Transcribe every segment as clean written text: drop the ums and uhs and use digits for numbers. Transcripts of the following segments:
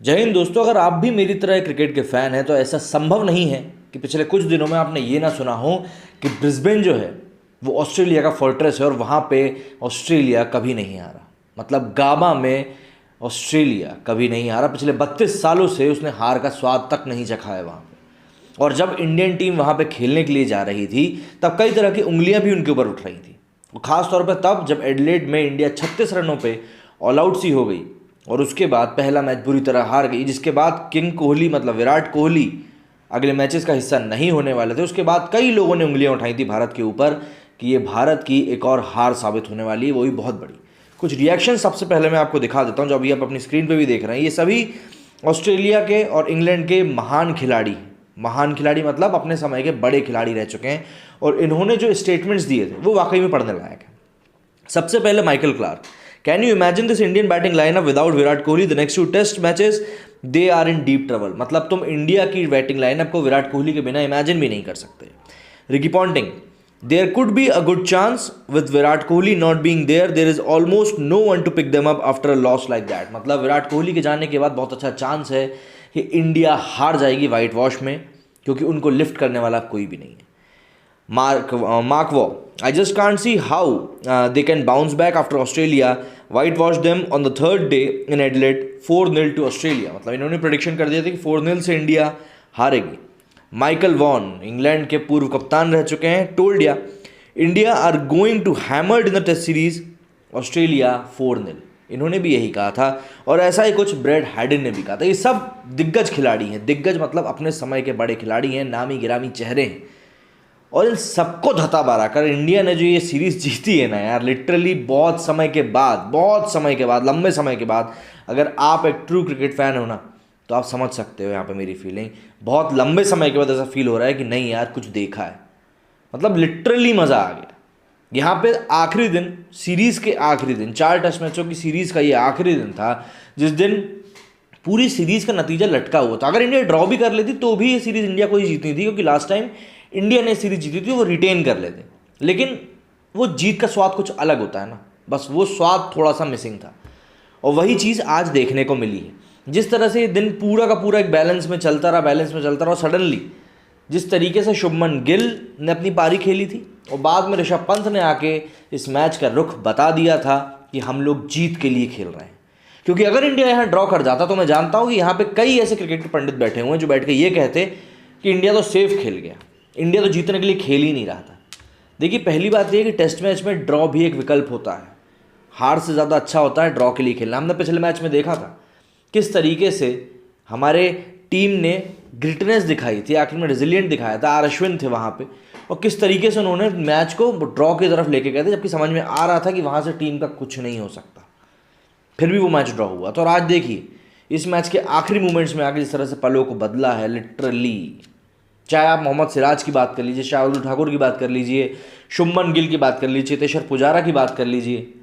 जय हिंद दोस्तों। अगर आप भी मेरी तरह क्रिकेट के फ़ैन हैं तो ऐसा संभव नहीं है कि पिछले कुछ दिनों में आपने ये ना सुना हो कि ब्रिस्बेन जो है वो ऑस्ट्रेलिया का फोर्ट्रेस है और वहाँ पे ऑस्ट्रेलिया कभी नहीं आ रहा। मतलब गामा में ऑस्ट्रेलिया कभी नहीं आ रहा। पिछले 32 सालों से उसने हार का स्वाद तक नहीं चखा है वहाँ पे। और जब इंडियन टीम वहाँ पे खेलने के लिए जा रही थी तब कई तरह की उंगलियाँ भी उनके ऊपर उठ रही थी। ख़ास तौर पर तब जब एडिलेड में इंडिया 36 रनों पे ऑल आउट सी हो गई और उसके बाद पहला मैच बुरी तरह हार गई, जिसके बाद किंग कोहली मतलब विराट कोहली अगले मैचेस का हिस्सा नहीं होने वाले थे। उसके बाद कई लोगों ने उंगलियां उठाई थी भारत के ऊपर कि ये भारत की एक और हार साबित होने वाली है, वो भी बहुत बड़ी। कुछ रिएक्शन सबसे पहले मैं आपको दिखा देता हूँ जो अभी आप अपनी स्क्रीन पर भी देख रहे हैं। ये सभी ऑस्ट्रेलिया के और इंग्लैंड के महान खिलाड़ी, महान खिलाड़ी मतलब अपने समय के बड़े खिलाड़ी रह चुके हैं और इन्होंने जो स्टेटमेंट्स दिए थे वो वाकई में पढ़ने लायक है। सबसे पहले Michael Clarke, can you imagine this Indian batting lineup without Virat Kohli the next 2 test matches they are in deep trouble. मतलब तुम इंडिया की बैटिंग लाइनअप को विराट कोहली के बिना इमेजिन भी नहीं कर सकते। Ricky Ponting, there could be a good chance with Virat Kohli not being there is almost no one to pick them up after a loss like that. मतलब विराट कोहली के जाने के बाद बहुत अच्छा चांस है कि इंडिया हार जाएगी वाइट वॉश में, क्योंकि उनको लिफ्ट करने वाला कोई भी नहीं है। Mark Waugh, I just can't see how they can bounce back after Australia whitewashed them on the third day in Adelaide 4-0 to Australia। मतलब इन्होंने प्रेडिक्शन कर दिया था कि 4-0 से इंडिया हारेगी। माइकल वॉन, इंग्लैंड के पूर्व कप्तान रह चुके हैं, told ya India are going to hammered in the test series Australia 4-0। इन्होंने भी यही कहा था और ऐसा ही कुछ ब्रेड हैडिन ने भी कहा था। ये सब दिग्गज खिलाड़ी हैं। दिग्गज मतलब अपने समय के बड़े खिलाड़ी हैं, नामी गिरामी चेहरे हैं। और इन सबको धता बारा कर इंडिया ने जो ये सीरीज़ जीती है ना यार, लिटरली बहुत समय के बाद लंबे समय के बाद, अगर आप एक ट्रू क्रिकेट फ़ैन हो ना तो आप समझ सकते हो यहाँ पे मेरी फीलिंग। बहुत लंबे समय के बाद ऐसा फील हो रहा है कि नहीं यार कुछ देखा है। मतलब लिटरली मज़ा आ गया। यहाँ पे आखिरी दिन, सीरीज़ के आखिरी दिन, 4 टेस्ट मैचों की सीरीज़ का ये आखिरी दिन था जिस दिन पूरी सीरीज़ का नतीजा लटका हुआ था। अगर इंडिया ड्रॉ भी कर लेती तो भी ये सीरीज़ इंडिया को ही जीतनी थी, क्योंकि लास्ट टाइम इंडिया ने सीरीज जीती थी वो रिटेन कर लेते। लेकिन वो जीत का स्वाद कुछ अलग होता है ना, बस वो स्वाद थोड़ा सा मिसिंग था और वही चीज़ आज देखने को मिली है। जिस तरह से ये दिन पूरा का पूरा एक बैलेंस में चलता रहा और सडनली जिस तरीके से शुभमन गिल ने अपनी पारी खेली थी और बाद में ऋषभ पंत ने आके इस मैच का रुख बता दिया था कि हम लोग जीत के लिए खेल रहे हैं। क्योंकि अगर इंडिया यहाँ ड्रॉ कर जाता तो मैं जानता हूँ कि यहाँ पे कई ऐसे क्रिकेट के पंडित बैठे हुए हैं जो बैठ के ये कहते कि इंडिया तो सेफ खेल गया, इंडिया तो जीतने के लिए खेल ही नहीं रहा था। देखिए पहली बात यह है कि टेस्ट मैच में ड्रॉ भी एक विकल्प होता है। हार से ज़्यादा अच्छा होता है ड्रॉ के लिए खेलना। हमने पिछले मैच में देखा था किस तरीके से हमारे टीम ने ग्रिटनेस दिखाई थी, आखिर में रेजिलिएंट दिखाया था। आर अश्विन थे वहाँ पे और किस तरीके से उन्होंने मैच को ड्रॉ की तरफ लेके गए थे, जबकि समझ में आ रहा था कि वहाँ से टीम का कुछ नहीं हो सकता। फिर भी वो मैच ड्रॉ हुआ। तो और आज देखिए इस मैच के आखिरी मोमेंट्स में आके जिस तरह से पलों को बदला है लिटरली। चाहे आप मोहम्मद सिराज की बात कर लीजिए, शार्दुल ठाकुर की बात कर लीजिए, शुभमन गिल की बात कर लीजिए, चेतेश्वर पुजारा की बात कर लीजिए,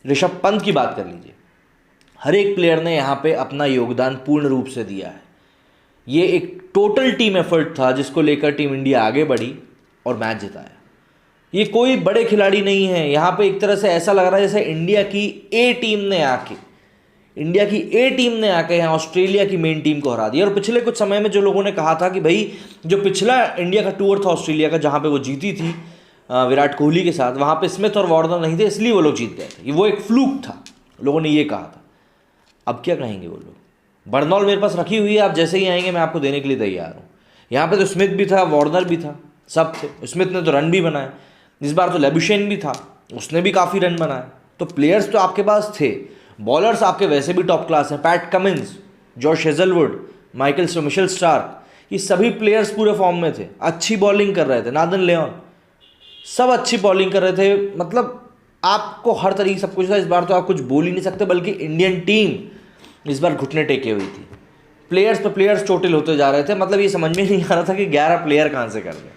ऋषभ पंत की बात कर लीजिए, हर एक प्लेयर ने यहाँ पे अपना योगदान पूर्ण रूप से दिया है। ये एक टोटल टीम एफर्ट था जिसको लेकर टीम इंडिया आगे बढ़ी और मैच जिताया। ये कोई बड़े खिलाड़ी नहीं है। यहाँ पे एक तरह से ऐसा लग रहा है जैसे इंडिया की ए टीम ने आके यहाँ ऑस्ट्रेलिया की मेन टीम को हरा दिया। और पिछले कुछ समय में जो लोगों ने कहा था कि भाई जो पिछला इंडिया का टूर था ऑस्ट्रेलिया का, जहाँ पे वो जीती थी विराट कोहली के साथ, वहाँ पे स्मिथ और वार्नर नहीं थे इसलिए वो लोग जीत गए थे, वो एक फ्लूक था, लोगों ने ये कहा था। अब क्या कहेंगे वो लोग? बर्नॉल मेरे पास रखी हुई है, आप जैसे ही आएंगे मैं आपको देने के लिए तैयार हूँ। यहाँ पर तो स्मिथ भी था, वार्नर भी था, सब थे। स्मिथ ने तो रन भी बनाए, इस बार तो लेबुशेन भी था, उसने भी काफ़ी रन बनाए। तो प्लेयर्स तो आपके पास थे। बॉलर्स आपके वैसे भी टॉप क्लास हैं। PAT Cummins, Josh Hazlewood, Mitchell Starc, ये सभी प्लेयर्स पूरे फॉर्म में थे, अच्छी बॉलिंग कर रहे थे। नादन लियोन, सब अच्छी बॉलिंग कर रहे थे। मतलब आपको हर तरीके सब कुछ था। इस बार तो आप कुछ बोल ही नहीं सकते, बल्कि इंडियन टीम इस बार घुटने टेके हुई थी। प्लेयर्स पे प्लेयर्स चोटिल होते जा रहे थे। मतलब ये समझ में नहीं आ रहा था कि 11 प्लेयर कहाँ से कर गए।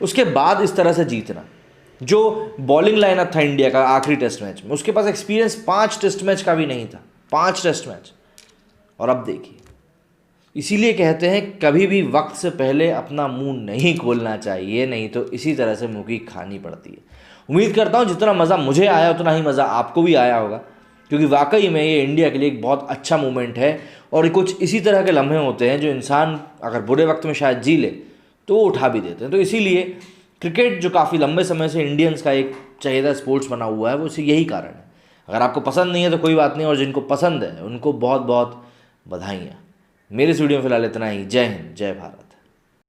उसके बाद इस तरह से जीतना, जो बॉलिंग लाइनअप था इंडिया का आखिरी टेस्ट मैच में, उसके पास एक्सपीरियंस 5 टेस्ट मैच का भी नहीं था, 5 टेस्ट मैच। और अब देखिए, इसीलिए कहते हैं कभी भी वक्त से पहले अपना मुंह नहीं खोलना चाहिए, नहीं तो इसी तरह से मुंह की खानी पड़ती है। उम्मीद करता हूँ जितना मज़ा मुझे आया उतना ही मज़ा आपको भी आया होगा। क्योंकि वाकई में ये इंडिया के लिए एक बहुत अच्छा मोमेंट है। और कुछ इसी तरह के लम्हे होते हैं जो इंसान अगर बुरे वक्त में शायद जी ले तो वो उठा भी देते हैं। तो इसीलिए क्रिकेट जो काफ़ी लंबे समय से इंडियंस का एक चहेता स्पोर्ट्स बना हुआ है, वो इसी यही कारण है। अगर आपको पसंद नहीं है तो कोई बात नहीं, और जिनको पसंद है उनको बहुत बहुत बधाइयाँ। मेरे इस वीडियो में फिलहाल इतना ही। जय हिंद, जय भारत।